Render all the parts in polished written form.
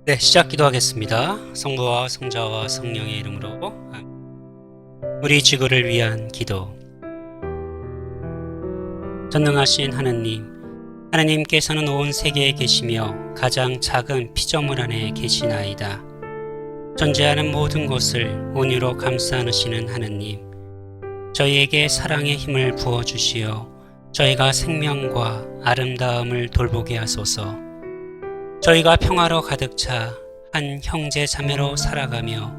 네, 시작 기도하겠습니다. 성부와 성자와 성령의 이름으로 우리 지구를 위한 기도. 전능하신 하나님께서는 온 세계에 계시며 가장 작은 피조물 안에 계시나이다. 존재하는 모든 것을 온유로 감싸 안으시는 하느님, 저희에게 사랑의 힘을 부어주시어 저희가 생명과 아름다움을 돌보게 하소서. 저희가 평화로 가득 차 한 형제 자매로 살아가며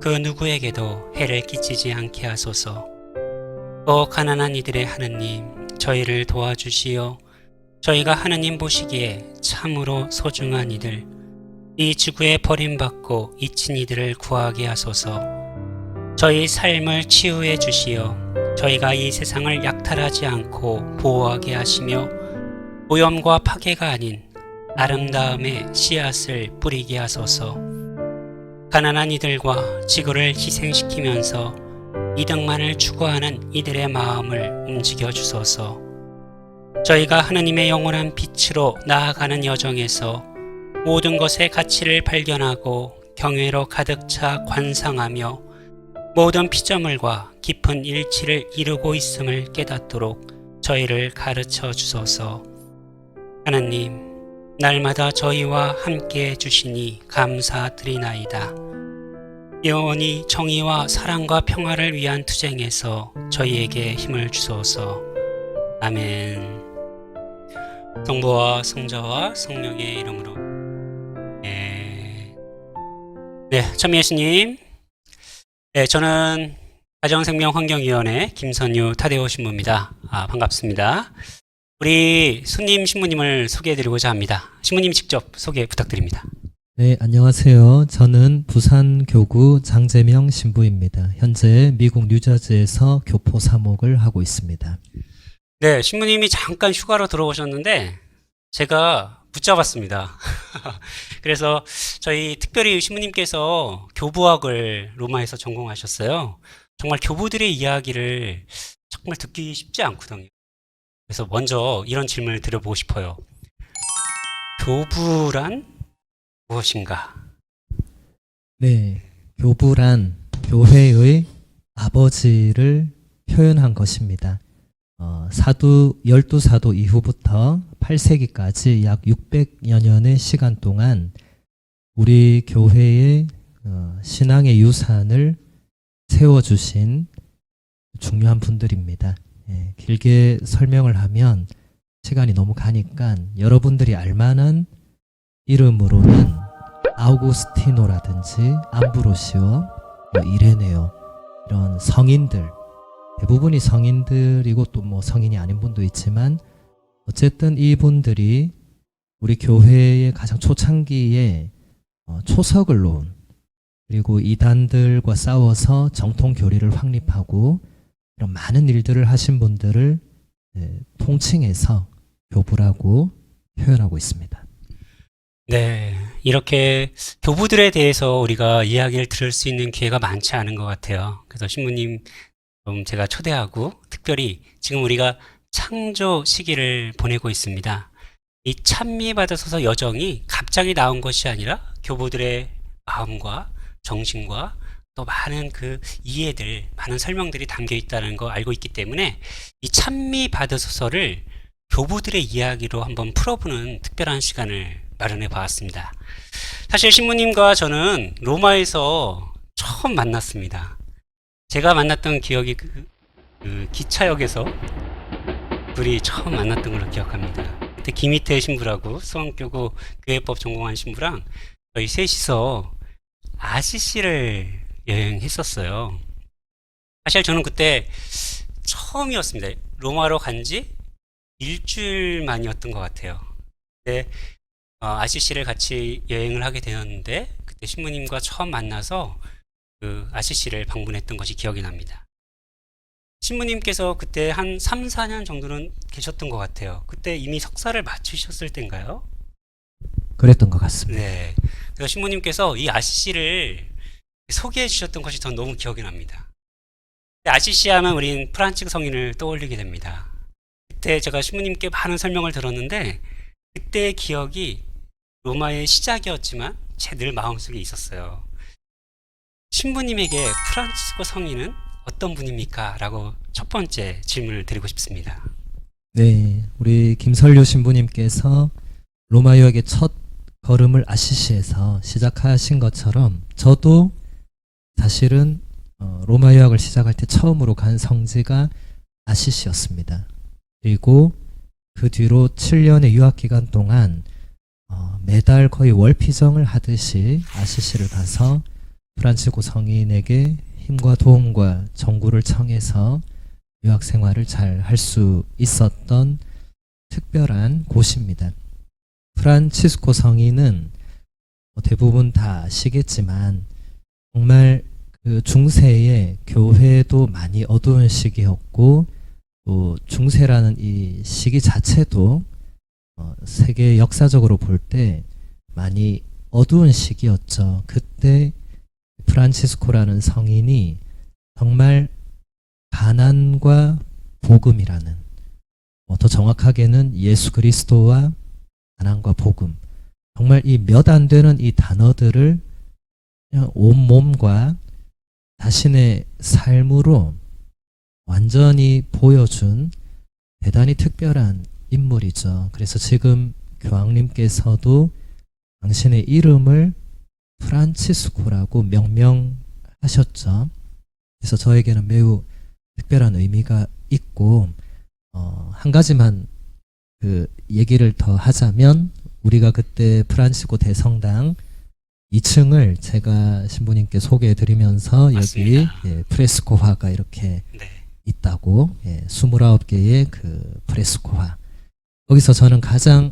그 누구에게도 해를 끼치지 않게 하소서. 또 가난한 이들의 하느님, 저희를 도와주시어 저희가 하느님 보시기에 참으로 소중한 이들, 이 지구에 버림받고 잊힌 이들을 구하게 하소서. 저희 삶을 치유해 주시어 저희가 이 세상을 약탈하지 않고 보호하게 하시며 오염과 파괴가 아닌 아름다움의 씨앗을 뿌리게 하소서. 가난한 이들과 지구를 희생시키면서 이득만을 추구하는 이들의 마음을 움직여 주소서. 저희가 하느님의 영원한 빛으로 나아가는 여정에서 모든 것의 가치를 발견하고 경외로 가득 차 관상하며 모든 피조물과 깊은 일치를 이루고 있음을 깨닫도록 저희를 가르쳐 주소서. 하나님, 날마다 저희와 함께 해주시니 감사드리나이다. 영원히 정의와 사랑과 평화를 위한 투쟁에서 저희에게 힘을 주소서. 아멘. 성부와 성자와 성령의 이름으로. 네, 참 예수님. 네, 저는 가정생명환경위원회 김선유 타데오 신부입니다. 반갑습니다. 우리 손님 신부님을 소개해드리고자 합니다. 신부님 직접 소개 부탁드립니다. 네, 안녕하세요. 저는 부산 교구 장재명 신부입니다. 현재 미국 뉴저지에서 교포 사목을 하고 있습니다. 네, 신부님이 잠깐 휴가로 들어오셨는데 제가 붙잡았습니다. 그래서 저희 특별히 신부님께서 교부학을 로마에서 전공하셨어요. 정말 교부들의 이야기를 정말 듣기 쉽지 않거든요. 그래서 먼저 이런 질문을 드려보고 싶어요. 교부란 무엇인가? 네, 교부란 교회의 아버지를 표현한 것입니다. 열두 사도 이후부터 8세기까지 약 600여 년의 시간 동안 우리 교회의 신앙의 유산을 세워주신 중요한 분들입니다. 길게 설명을 하면 시간이 너무 가니까 여러분들이 알만한 이름으로는 아우구스티노라든지 암브로시오, 이레네오, 이런 성인들, 대부분이 성인들이고 또 뭐 성인이 아닌 분도 있지만 어쨌든 이분들이 우리 교회의 가장 초창기에 초석을 놓은, 그리고 이단들과 싸워서 정통 교리를 확립하고 이런 많은 일들을 하신 분들을 통칭해서 교부라고 표현하고 있습니다. 네, 이렇게 교부들에 대해서 우리가 이야기를 들을 수 있는 기회가 많지 않은 것 같아요. 그래서 신부님 제가 초대하고 특별히 지금 우리가 창조 시기를 보내고 있습니다. 이 찬미받으소서 여정이 갑자기 나온 것이 아니라 교부들의 마음과 정신과 또 많은 그 이해들, 많은 설명들이 담겨 있다는 거 알고 있기 때문에 이 찬미받으소서를 교부들의 이야기로 한번 풀어보는 특별한 시간을 마련해 보았습니다. 사실 신부님과 저는 로마에서 처음 만났습니다. 제가 만났던 기억이 그 기차역에서 둘이 처음 만났던 걸로 기억합니다. 그때 김희태 신부라고 수원교구 교회법 전공한 신부랑 저희 셋이서 아시시를 여행했었어요. 사실 저는 그때 처음이었습니다. 로마로 간 지 일주일 만이었던 것 같아요. 근데 아시시를 같이 여행을 하게 되었는데 그때 신부님과 처음 만나서 그 아시시를 방문했던 것이 기억이 납니다. 신부님께서 그때 한 3, 4년 정도는 계셨던 것 같아요. 그때 이미 석사를 마치셨을 때인가요? 그랬던 것 같습니다. 네. 그래서 신부님께서 이 아시시를 소개해 주셨던 것이 전 너무 기억이 납니다. 아시시 하면 우린 프란치스 성인을 떠올리게 됩니다. 그때 제가 신부님께 많은 설명을 들었는데 그때의 기억이 로마의 시작이었지만 제 늘 마음속에 있었어요. 신부님에게 프란치스코 성인은 어떤 분입니까? 라고 첫 번째 질문을 드리고 싶습니다. 네, 우리 김설료 신부님께서 로마 유학의 첫 걸음을 아시시에서 시작하신 것처럼 저도 사실은 로마 유학을 시작할 때 처음으로 간 성지가 아시시였습니다. 그리고 그 뒤로 7년의 유학 기간 동안 매달 거의 월피정을 하듯이 아시시를 가서 프란치스코 성인에게 힘과 도움과 정구를 청해서 유학 생활을 잘 할 수 있었던 특별한 곳입니다. 프란치스코 성인은 대부분 다 아시겠지만 정말 그 중세의 교회도 많이 어두운 시기였고 또 중세라는 이 시기 자체도 세계 역사적으로 볼 때 많이 어두운 시기였죠. 그때 프란치스코라는 성인이 정말 가난과 복음이라는 더 정확하게는 예수 그리스도와 가난과 복음 정말 이 몇 안 되는 이 단어들을 그냥 온몸과 자신의 삶으로 완전히 보여준 대단히 특별한 인물이죠. 그래서 지금 교황님께서도 당신의 이름을 프란치스코라고 명명하셨죠. 그래서 저에게는 매우 특별한 의미가 있고 한 가지만 그 얘기를 더 하자면 우리가 그때 프란치스코 대성당 2층을 제가 신부님께 소개해 드리면서 여기 프레스코화가 이렇게 있다고 29개의 그 프레스코화 거기서 저는 가장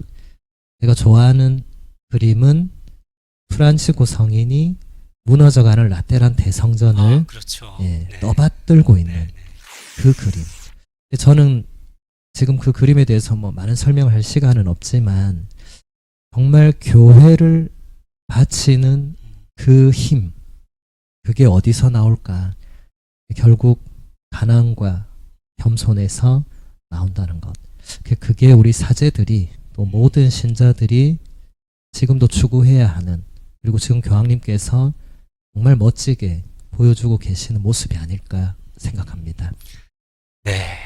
제가 좋아하는 그림은 프란치스코 성인이 무너져가는 라테란 대성전을 그렇죠. 떠받들고 있는 그 그림. 저는 지금 그 그림에 대해서 뭐 많은 설명을 할 시간은 없지만 정말 교회를 바치는 그 힘, 그게 어디서 나올까? 결국 가난과 겸손에서 나온다는 것. 그게 우리 사제들이 또 모든 신자들이 지금도 추구해야 하는 그리고 지금 교황님께서 정말 멋지게 보여주고 계시는 모습이 아닐까 생각합니다. 네,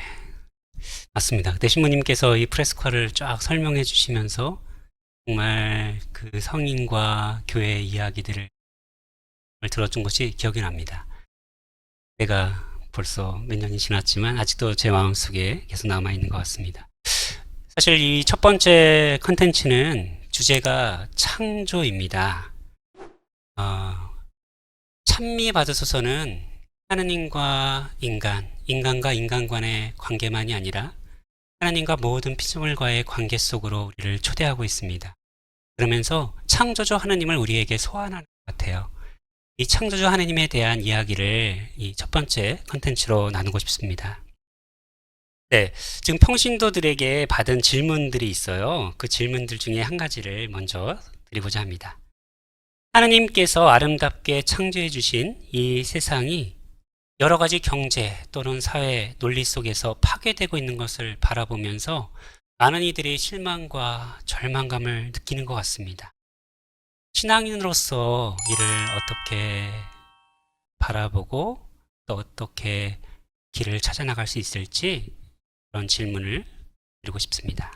맞습니다. 그때 신부님께서 이 프레스코를 쫙 설명해 주시면서 정말 그 성인과 교회의 이야기들을 들어준 것이 기억이 납니다. 내가 벌써 몇 년이 지났지만 아직도 제 마음속에 계속 남아있는 것 같습니다. 사실 이 첫 번째 컨텐츠는 주제가 창조입니다. 찬미 받으소서는 하느님과 인간, 인간과 인간 간의 관계만이 아니라 하나님과 모든 피조물과의 관계 속으로 우리를 초대하고 있습니다. 그러면서 창조주 하느님을 우리에게 소환하는 것 같아요. 이 창조주 하느님에 대한 이야기를 이 첫 번째 컨텐츠로 나누고 싶습니다. 네, 지금 평신도들에게 받은 질문들이 있어요. 그 질문들 중에 한 가지를 먼저 드리고자 합니다. 하느님께서 아름답게 창조해 주신 이 세상이 여러 가지 경제 또는 사회 논리 속에서 파괴되고 있는 것을 바라보면서 많은 이들이 실망과 절망감을 느끼는 것 같습니다. 신앙인으로서 이를 어떻게 바라보고 또 어떻게 길을 찾아나갈 수 있을지 그런 질문을 드리고 싶습니다.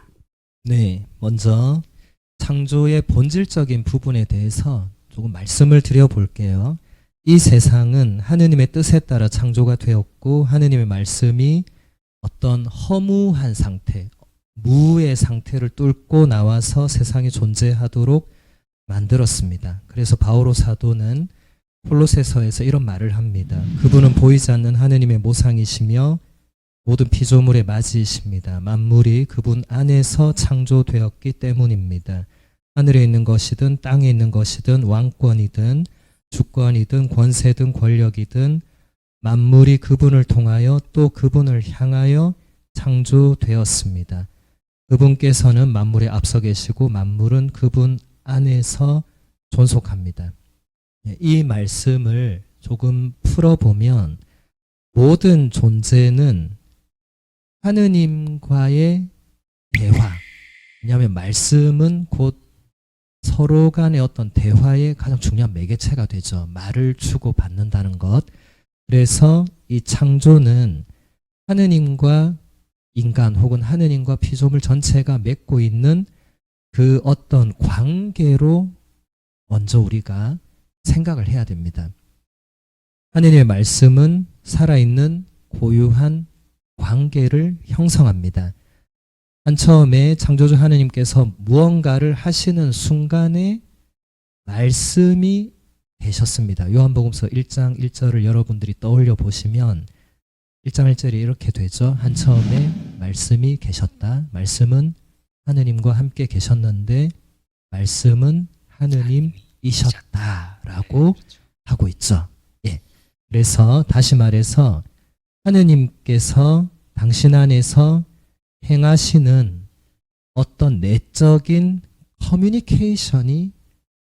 네, 먼저 창조의 본질적인 부분에 대해서 조금 말씀을 드려볼게요. 이 세상은 하느님의 뜻에 따라 창조가 되었고 하느님의 말씀이 어떤 허무한 상태, 무의 상태를 뚫고 나와서 세상이 존재하도록 만들었습니다. 그래서 바오로 사도는 콜로새서에서 이런 말을 합니다. 그분은 보이지 않는 하느님의 모상이시며 모든 피조물의 맞이이십니다. 만물이 그분 안에서 창조되었기 때문입니다. 하늘에 있는 것이든 땅에 있는 것이든 왕권이든 주권이든 권세든 권력이든 만물이 그분을 통하여 또 그분을 향하여 창조되었습니다. 그분께서는 만물에 앞서 계시고 만물은 그분 안에서 존속합니다. 이 말씀을 조금 풀어보면 모든 존재는 하느님과의 대화, 왜냐하면 말씀은 곧 서로 간의 어떤 대화의 가장 중요한 매개체가 되죠. 말을 주고 받는다는 것. 그래서 이 창조는 하느님과 인간 혹은 하느님과 피조물 전체가 맺고 있는 그 어떤 관계로 먼저 우리가 생각을 해야 됩니다. 하느님의 말씀은 살아있는 고유한 관계를 형성합니다. 한 처음에 창조주 하느님께서 무언가를 하시는 순간에 말씀이 되셨습니다. 요한복음서 1장 1절을 여러분들이 떠올려 보시면 1장 1절이 이렇게 되죠. 한 처음에 말씀이 계셨다. 말씀은 하느님과 함께 계셨는데 말씀은 하느님이셨다라고 하고 있죠. 예. 그래서 다시 말해서 하느님께서 당신 안에서 행하시는 어떤 내적인 커뮤니케이션이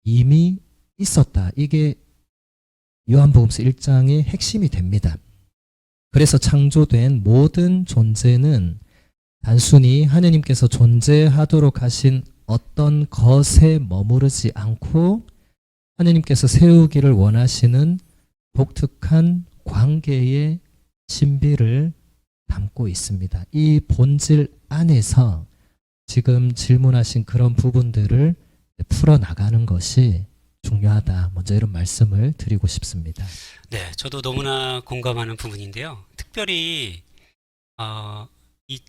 이미 있었다. 이게 요한복음서 1장의 핵심이 됩니다. 그래서 창조된 모든 존재는 단순히 하느님께서 존재하도록 하신 어떤 것에 머무르지 않고 하느님께서 세우기를 원하시는 독특한 관계의 신비를 담고 있습니다. 이 본질 안에서 지금 질문하신 그런 부분들을 풀어나가는 것이 중요하다. 먼저 이런 말씀을 드리고 싶습니다. 네, 저도 너무나 공감하는 부분인데요. 특별히 이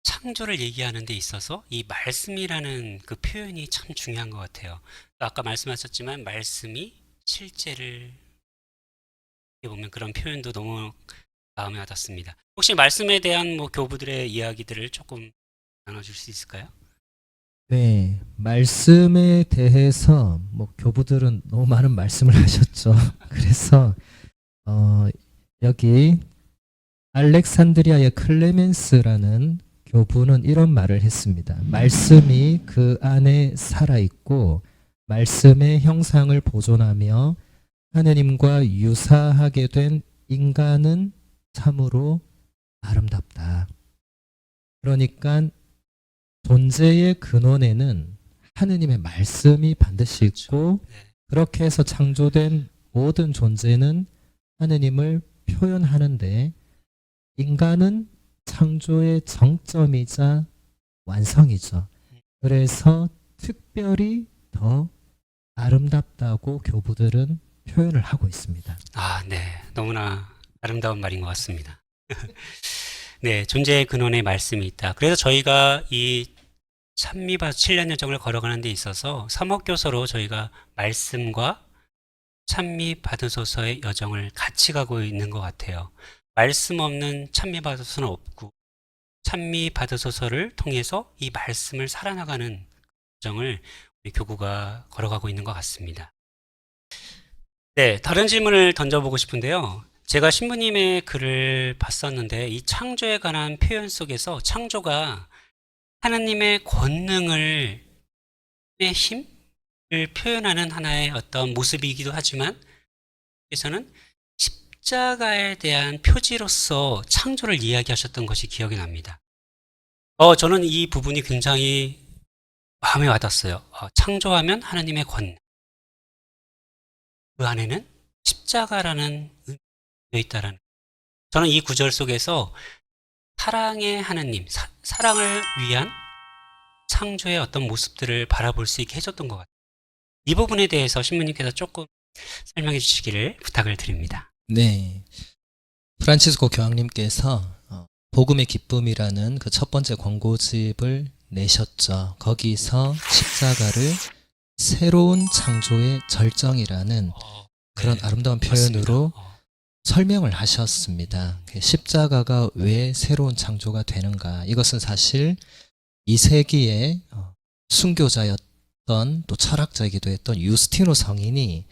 창조를 얘기하는 데 있어서 이 말씀이라는 그 표현이 참 중요한 것 같아요. 아까 말씀하셨지만 말씀이 실제를 이렇게 보면 그런 표현도 너무 마음에 와닿습니다. 혹시 말씀에 대한 뭐 교부들의 이야기들을 조금 나눠줄 수 있을까요? 네, 말씀에 대해서 뭐 교부들은 너무 많은 말씀을 하셨죠. 그래서 여기 알렉산드리아의 클레멘스라는 교부는 이런 말을 했습니다. 말씀이 그 안에 살아있고 말씀의 형상을 보존하며 하느님과 유사하게 된 인간은 참으로 아름답다. 그러니까 존재의 근원에는 하느님의 말씀이 반드시 있고 네. 그렇게 해서 창조된 모든 존재는 하느님을 표현하는데 인간은 창조의 정점이자 완성이죠. 그래서 특별히 더 아름답다고 교부들은 표현을 하고 있습니다. 아, 네. 너무나 아름다운 말인 것 같습니다. 네, 존재의 근원에 말씀이 있다. 그래서 저희가 이 찬미받 7년 여정을 걸어가는 데 있어서 사목교서로 저희가 말씀과 찬미받으소서의 여정을 같이 가고 있는 것 같아요. 말씀 없는 찬미받으소서는 없고 찬미받으소서를 통해서 이 말씀을 살아나가는 여정을 우리 교구가 걸어가고 있는 것 같습니다. 네, 다른 질문을 던져보고 싶은데요. 제가 신부님의 글을 봤었는데 이 창조에 관한 표현 속에서 창조가 하나님의 권능을 의 힘을 표현하는 하나의 어떤 모습이기도 하지만 그래서는 십자가에 대한 표지로서 창조를 이야기하셨던 것이 기억이 납니다. 저는 이 부분이 굉장히 마음에 와닿았어요. 창조하면 하나님의 권능. 그 안에는 십자가라는 의미가 있다라는. 저는 이 구절 속에서 사랑의 하나님, 사랑을 위한 창조의 어떤 모습들을 바라볼 수 있게 해줬던 것 같아요. 이 부분에 대해서 신부님께서 조금 설명해 주시기를 부탁을 드립니다. 네, 프란치스코 교황님께서 복음의 기쁨이라는 그 첫 번째 권고집을 내셨죠. 거기서 십자가를 새로운 창조의 절정이라는 그런 네, 아름다운 맞습니다. 표현으로 설명을 하셨습니다. 십자가가 왜 새로운 창조가 되는가? 이것은 사실 2세기의 순교자였던 또 철학자이기도 했던 유스티노 성인이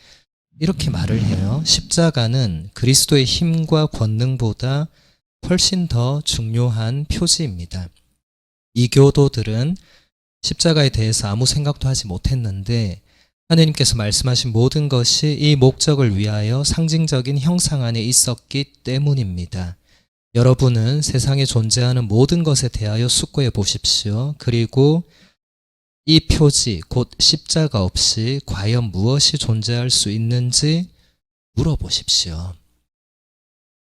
이렇게 말을 해요. 십자가는 그리스도의 힘과 권능보다 훨씬 더 중요한 표지입니다. 이교도들은 십자가에 대해서 아무 생각도 하지 못했는데 하느님께서 말씀하신 모든 것이 이 목적을 위하여 상징적인 형상 안에 있었기 때문입니다. 여러분은 세상에 존재하는 모든 것에 대하여 숙고해 보십시오. 그리고 이 표지 곧 십자가 없이 과연 무엇이 존재할 수 있는지 물어보십시오.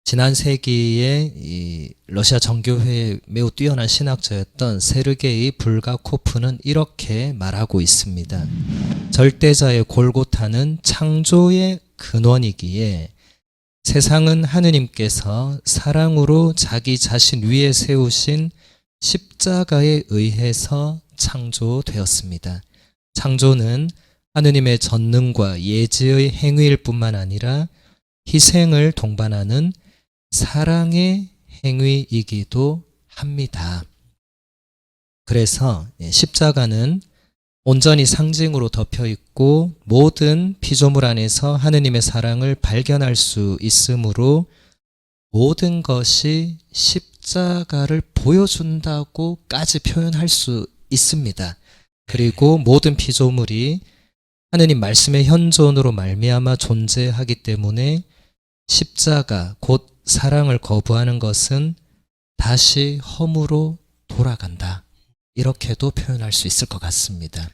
지난 세기에 이 러시아 정교회의 매우 뛰어난 신학자였던 세르게이 불가코프는 이렇게 말하고 있습니다. 절대자의 골고타는 창조의 근원이기에 세상은 하느님께서 사랑으로 자기 자신 위에 세우신 십자가에 의해서 창조되었습니다. 창조는 하느님의 전능과 예지의 행위일 뿐만 아니라 희생을 동반하는 사랑의 행위이기도 합니다. 그래서 십자가는 온전히 상징으로 덮여 있고 모든 피조물 안에서 하느님의 사랑을 발견할 수 있으므로 모든 것이 십자가를 보여준다고까지 표현할 수 있습니다. 그리고 모든 피조물이 하느님 말씀의 현존으로 말미암아 존재하기 때문에 십자가 곧 사랑을 거부하는 것은 다시 허무로 돌아간다. 이렇게도 표현할 수 있을 것 같습니다.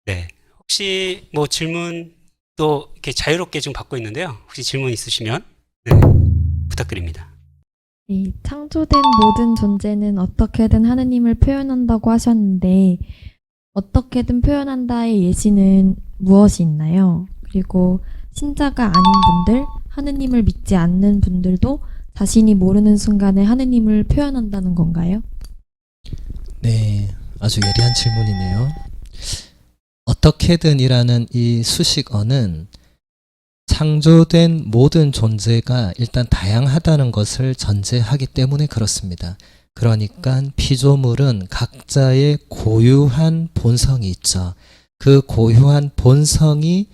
네. 혹시 뭐 질문 또 이렇게 자유롭게 좀 받고 있는데요. 혹시 질문 있으시면 네, 부탁드립니다. 이 창조된 모든 존재는 어떻게든 하느님을 표현한다고 하셨는데 어떻게든 표현한다의 예시는 무엇이 있나요? 그리고 신자가 아닌 분들, 하느님을 믿지 않는 분들도 자신이 모르는 순간에 하느님을 표현한다는 건가요? 네, 아주 예리한 질문이네요. 어떻게든이라는 이 수식어는 창조된 모든 존재가 일단 다양하다는 것을 전제하기 때문에 그렇습니다. 그러니까 피조물은 각자의 고유한 본성이 있죠. 그 고유한 본성이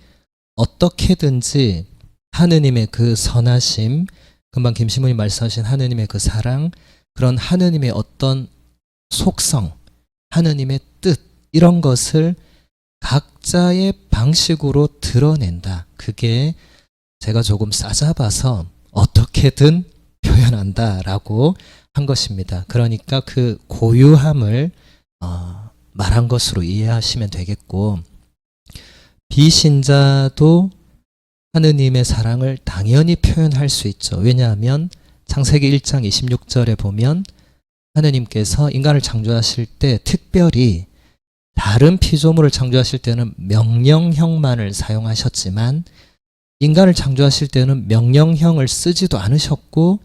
어떻게든지 하느님의 그 선하심, 금방 김시문이 말씀하신 하느님의 그 사랑, 그런 하느님의 어떤 속성, 하느님의 뜻, 이런 것을 각자의 방식으로 드러낸다. 그게 제가 조금 싸잡아서 어떻게든 표현한다라고 한 것입니다. 그러니까 그 고유함을 말한 것으로 이해하시면 되겠고, 비신자도 하느님의 사랑을 당연히 표현할 수 있죠. 왜냐하면 창세기 1장 26절에 보면 하느님께서 인간을 창조하실 때 특별히 다른 피조물을 창조하실 때는 명령형만을 사용하셨지만 인간을 창조하실 때는 명령형을 쓰지도 않으셨고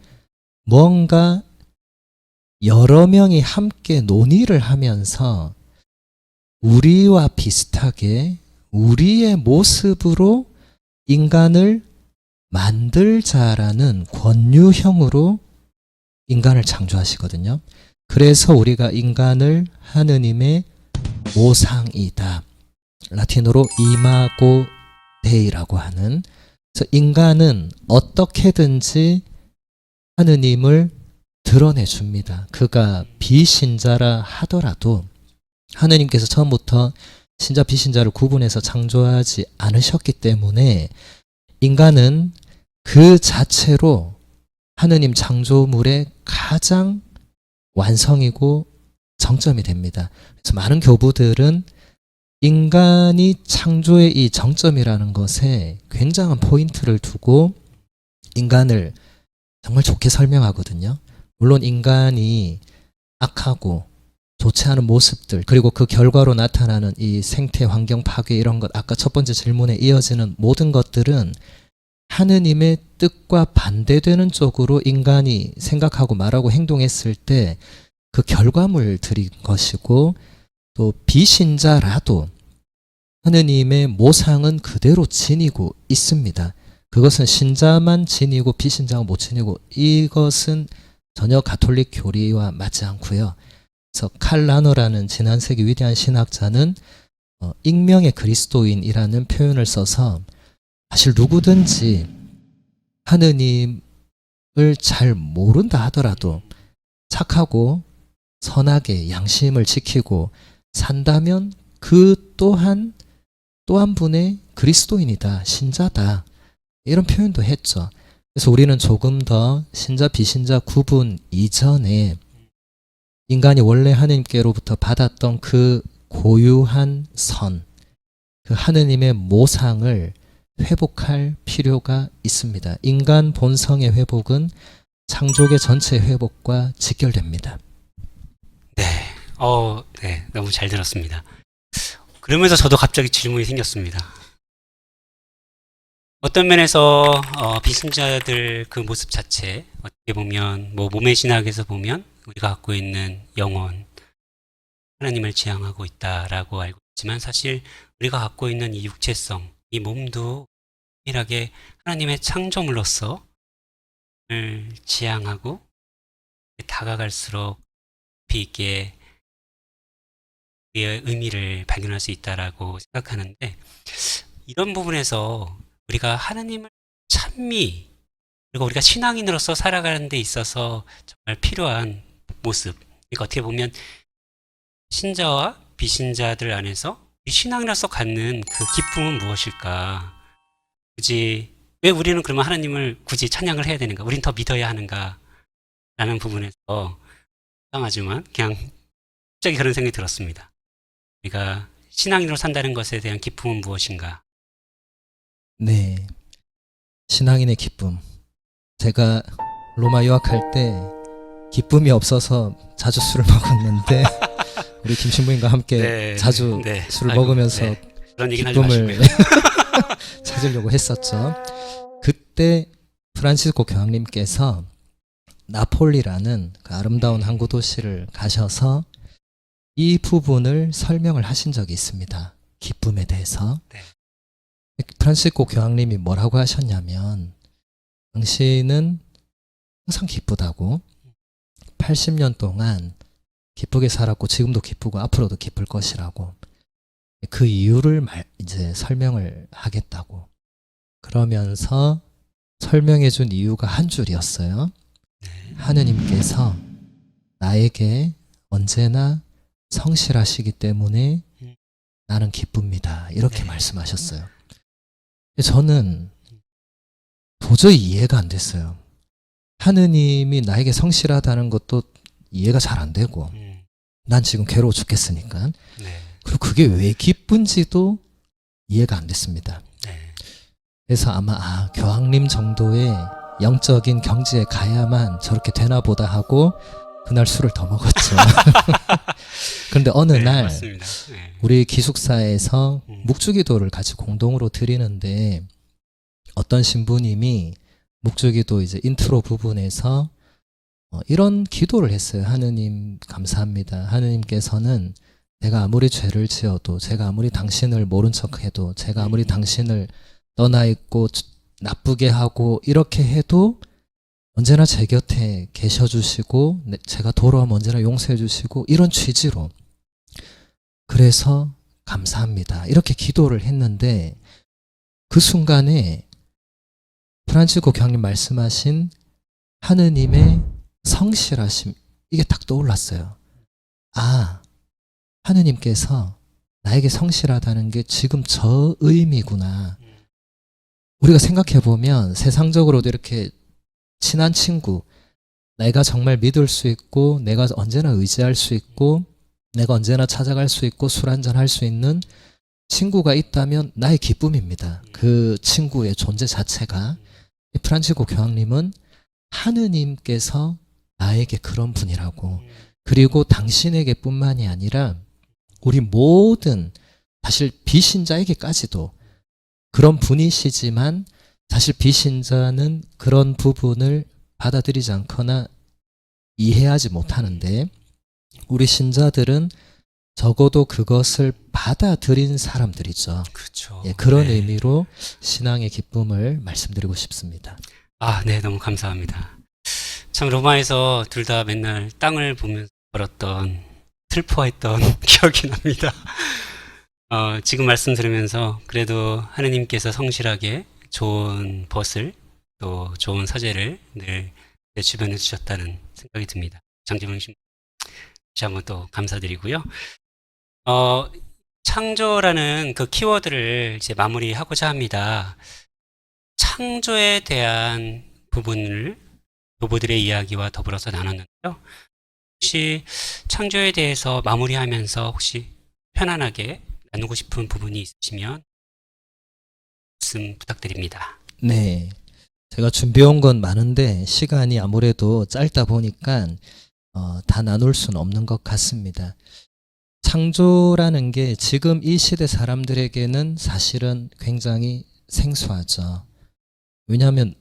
뭔가 여러 명이 함께 논의를 하면서 우리와 비슷하게 우리의 모습으로 인간을 만들자라는 권유형으로 인간을 창조하시거든요. 그래서 우리가 인간을 하느님의 모상이다. 라틴어로 이마고 데이라고 하는, 그래서 인간은 어떻게든지 하느님을 드러내 줍니다. 그가 비신자라 하더라도 하느님께서 처음부터 신자 비신자를 구분해서 창조하지 않으셨기 때문에 인간은 그 자체로 하느님 창조물의 가장 완성이고 정점이 됩니다. 그래서 많은 교부들은 인간이 창조의 이 정점이라는 것에 굉장한 포인트를 두고 인간을 정말 좋게 설명하거든요. 물론 인간이 악하고 좋지 않은 모습들, 그리고 그 결과로 나타나는 이 생태 환경 파괴 이런 것, 아까 첫 번째 질문에 이어지는 모든 것들은 하느님의 뜻과 반대되는 쪽으로 인간이 생각하고 말하고 행동했을 때 그 결과물들인 것이고, 또 비신자라도 하느님의 모상은 그대로 지니고 있습니다. 그것은 신자만 지니고 비신자가 못 지니고, 이것은 전혀 가톨릭 교리와 맞지 않고요. 그래서 칼 라너라는 지난 세기 위대한 신학자는 익명의 그리스도인이라는 표현을 써서 사실 누구든지 하느님을 잘 모른다 하더라도 착하고 선하게 양심을 지키고 산다면 그 또한 또 한 분의 그리스도인이다, 신자다, 이런 표현도 했죠. 그래서 우리는 조금 더 신자 비신자 구분 이전에 인간이 원래 하느님께로부터 받았던 그 고유한 선, 그 하느님의 모상을 회복할 필요가 있습니다. 인간 본성의 회복은 창조계 전체 회복과 직결됩니다. 네. 네. 너무 잘 들었습니다. 그러면서 저도 갑자기 질문이 생겼습니다. 어떤 면에서 비신자들 그 모습 자체, 어떻게 보면 뭐 몸의 신학에서 보면 우리가 갖고 있는 영혼, 하나님을 지향하고 있다라고 알고 있지만, 사실 우리가 갖고 있는 이 육체성, 이 몸도 동일하게 하나님의 창조물로서 지향하고 다가갈수록 깊이 있게 우리의 의미를 발견할 수 있다라고 생각하는데, 이런 부분에서 우리가 하나님을 찬미, 그리고 우리가 신앙인으로서 살아가는 데 있어서 정말 필요한 모습, 그러니까 어떻게 보면 신자와 비신자들 안에서 우리 신앙인으로서 갖는 그 기쁨은 무엇일까? 굳이 왜 우리는 그러면 하나님을 굳이 찬양을 해야 되는가? 우린 더 믿어야 하는가? 라는 부분에서 이상하지만 그냥 갑자기 그런 생각이 들었습니다. 우리가 신앙인으로 산다는 것에 대한 기쁨은 무엇인가? 네, 신앙인의 기쁨. 제가 로마 유학할 때 기쁨이 없어서 자주 술을 먹었는데 우리 김 신부님과 함께 네, 자주 네. 술을 아이고, 먹으면서 네. 그런 얘기는 하지 기쁨을 마시고요. 찾으려고 했었죠. 그때 프란시스코 교황님께서 나폴리라는 그 아름다운 항구 도시를 가셔서 이 부분을 설명을 하신 적이 있습니다. 기쁨에 대해서. 네. 프란시스코 교황님이 뭐라고 하셨냐면, 당신은 항상 기쁘다고, 80년 동안 기쁘게 살았고 지금도 기쁘고 앞으로도 기쁠 것이라고, 그 이유를 이제 설명을 하겠다고, 그러면서 설명해 준 이유가 한 줄이었어요. 네. 하느님께서 나에게 언제나 성실하시기 때문에 나는 기쁩니다, 이렇게 네. 말씀하셨어요. 저는 도저히 이해가 안 됐어요. 하느님이 나에게 성실하다는 것도 이해가 잘 안 되고, 난 지금 괴로워 죽겠으니까. 네. 그리고 그게 왜 기쁜지도 이해가 안 됐습니다. 네. 그래서 아마 교황님 정도의 영적인 경지에 가야만 저렇게 되나 보다 하고 그날 술을 더 먹었죠. 그런데 어느 네, 날 맞습니다. 네. 우리 기숙사에서 음. 묵주기도를 같이 공동으로 드리는데, 어떤 신부님이 묵주기도 이제 인트로 부분에서 이런 기도를 했어요. 하느님 감사합니다. 하느님께서는 제가 아무리 죄를 지어도, 제가 아무리 당신을 모른 척해도, 제가 아무리 당신을 떠나 있고 나쁘게 하고 이렇게 해도 언제나 제 곁에 계셔 주시고 제가 돌아오면 언제나 용서해 주시고, 이런 취지로, 그래서 감사합니다, 이렇게 기도를 했는데, 그 순간에 프란치스코 교황님 말씀하신 하느님의 성실하심, 이게 딱 떠올랐어요. 아, 하느님께서 나에게 성실하다는 게 지금 저 의미구나. 우리가 생각해보면 세상적으로도 이렇게 친한 친구, 내가 정말 믿을 수 있고, 내가 언제나 의지할 수 있고, 내가 언제나 찾아갈 수 있고, 술 한잔 할 수 있는 친구가 있다면 나의 기쁨입니다. 그 친구의 존재 자체가. 프란치스코 교황님은 하느님께서 나에게 그런 분이라고, 그리고 당신에게 뿐만이 아니라 우리 모든, 사실 비신자에게까지도 그런 분이시지만, 사실 비신자는 그런 부분을 받아들이지 않거나 이해하지 못하는데, 우리 신자들은 적어도 그것을 받아들인 사람들이죠. 그렇죠. 예, 그런 네. 의미로 신앙의 기쁨을 말씀드리고 싶습니다. 네, 너무 감사합니다. 참 로마에서 둘 다 맨날 땅을 보면서 걸었던 슬퍼했던 기억이 납니다. 지금 말씀 들으면서 그래도 하느님께서 성실하게 좋은 벗을 또 좋은 서재를 늘 내 주변에 주셨다는 생각이 듭니다. 장재봉 씨 다시 한번 또 감사드리고요. 창조라는 그 키워드를 이제 마무리하고자 합니다. 창조에 대한 부분을 교부들의 이야기와 더불어서 나눴는데요. 혹시 창조에 대해서 마무리하면서 혹시 편안하게 나누고 싶은 부분이 있으시면 말씀 부탁드립니다. 네. 제가 준비해온 건 많은데 시간이 아무래도 짧다 보니까 다 나눌 수는 없는 것 같습니다. 창조라는 게 지금 이 시대 사람들에게는 사실은 굉장히 생소하죠. 왜냐하면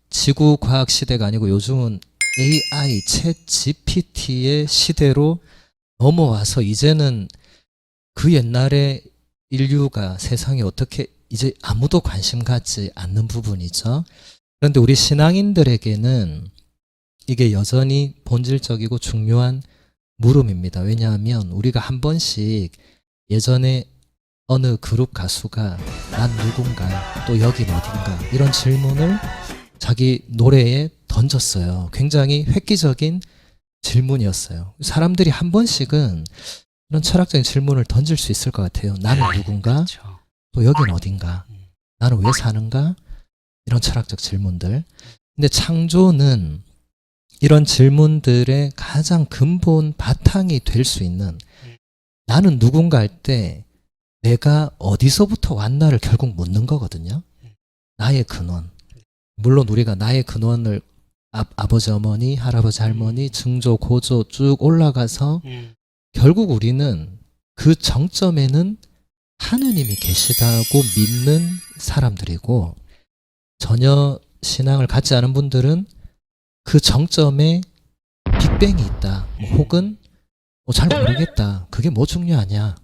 지구 과학 시대가 아니고 요즘은 AI, 챗 GPT의 시대로 넘어와서 이제는 그 옛날에 인류가 세상에 어떻게 이제 아무도 관심 갖지 않는 부분이죠. 그런데 우리 신앙인들에게는 이게 여전히 본질적이고 중요한 물음입니다. 왜냐하면 우리가 한 번씩 예전에 어느 그룹 가수가 난 누군가 또 여긴 어딘가 이런 질문을 자기 노래에 던졌어요. 굉장히 획기적인 질문이었어요. 사람들이 한 번씩은 이런 철학적인 질문을 던질 수 있을 것 같아요. 나는 누군가 그렇죠. 또 여긴 어딘가 나는 왜 사는가 이런 철학적 질문들. 근데 창조는 이런 질문들의 가장 근본 바탕이 될 수 있는 나는 누군가 할 때 내가 어디서부터 왔나를 결국 묻는 거거든요. 나의 근원. 물론 우리가 나의 근원을 아버지, 어머니, 할아버지, 할머니, 증조, 고조 쭉 올라가서 결국 우리는 그 정점에는 하느님이 계시다고 믿는 사람들이고 전혀 신앙을 갖지 않은 분들은 그 정점에 빅뱅이 있다. 혹은 잘 모르겠다. 그게 뭐 중요하냐.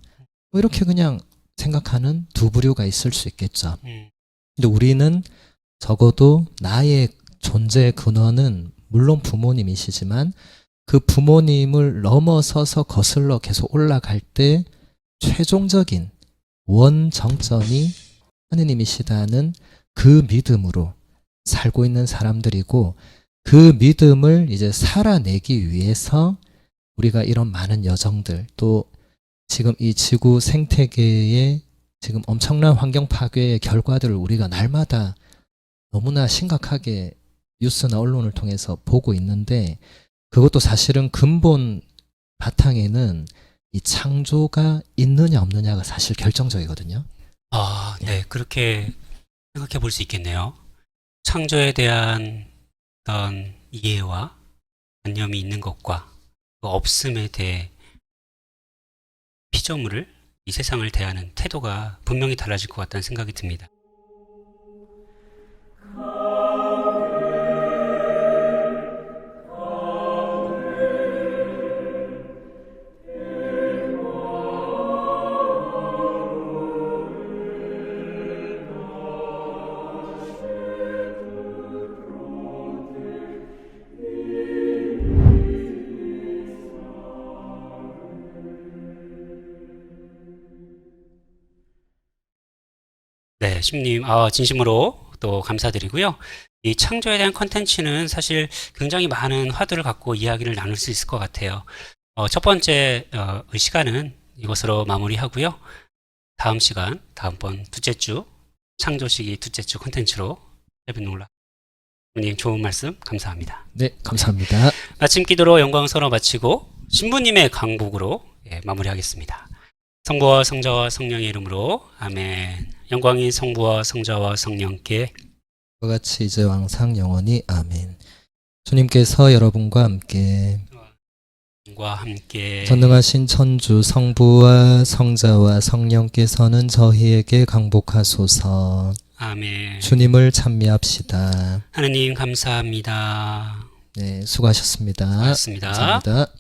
이렇게 그냥 생각하는 두 부류가 있을 수 있겠죠. 근데 우리는 적어도 나의 존재의 근원은 물론 부모님이시지만 그 부모님을 넘어서서 거슬러 계속 올라갈 때 최종적인 원정점이 하느님이시다는 그 믿음으로 살고 있는 사람들이고 그 믿음을 이제 살아내기 위해서 우리가 이런 많은 여정들 또 지금 이 지구 생태계의 지금 엄청난 환경 파괴의 결과들을 우리가 날마다 너무나 심각하게 뉴스나 언론을 통해서 보고 있는데 그것도 사실은 근본 바탕에는 이 창조가 있느냐 없느냐가 사실 결정적이거든요. 네. 그렇게 생각해 볼 수 있겠네요. 창조에 대한 어떤 이해와 관념이 있는 것과 그 없음에 대해 피조물을 이 세상을 대하는 태도가 분명히 달라질 것 같다는 생각이 듭니다. 네, 심님, 진심으로 또 감사드리고요. 이 창조에 대한 컨텐츠는 사실 굉장히 많은 화두를 갖고 이야기를 나눌 수 있을 것 같아요. 첫 번째 시간은 이것으로 마무리하고요. 다음 시간, 다음번 둘째 주, 창조시기 둘째 주 컨텐츠로 찾아뵙는 걸로. 신부님 좋은 말씀 감사합니다. 네, 감사합니다. 아침 기도로 영광 서로 마치고 신부님의 강복으로 마무리하겠습니다. 성부와 성자와 성령의 이름으로 아멘. 영광이 성부와 성자와 성령께 그와 같이 이제와 항상 영원히 아멘. 주님께서 여러분과 함께 전능하신 천주 성부와 성자와 성령께서는 저희에게 강복하소서. 아멘. 주님을 찬미합시다. 하느님 감사합니다. 네, 수고하셨습니다. 고맙습니다. 감사합니다.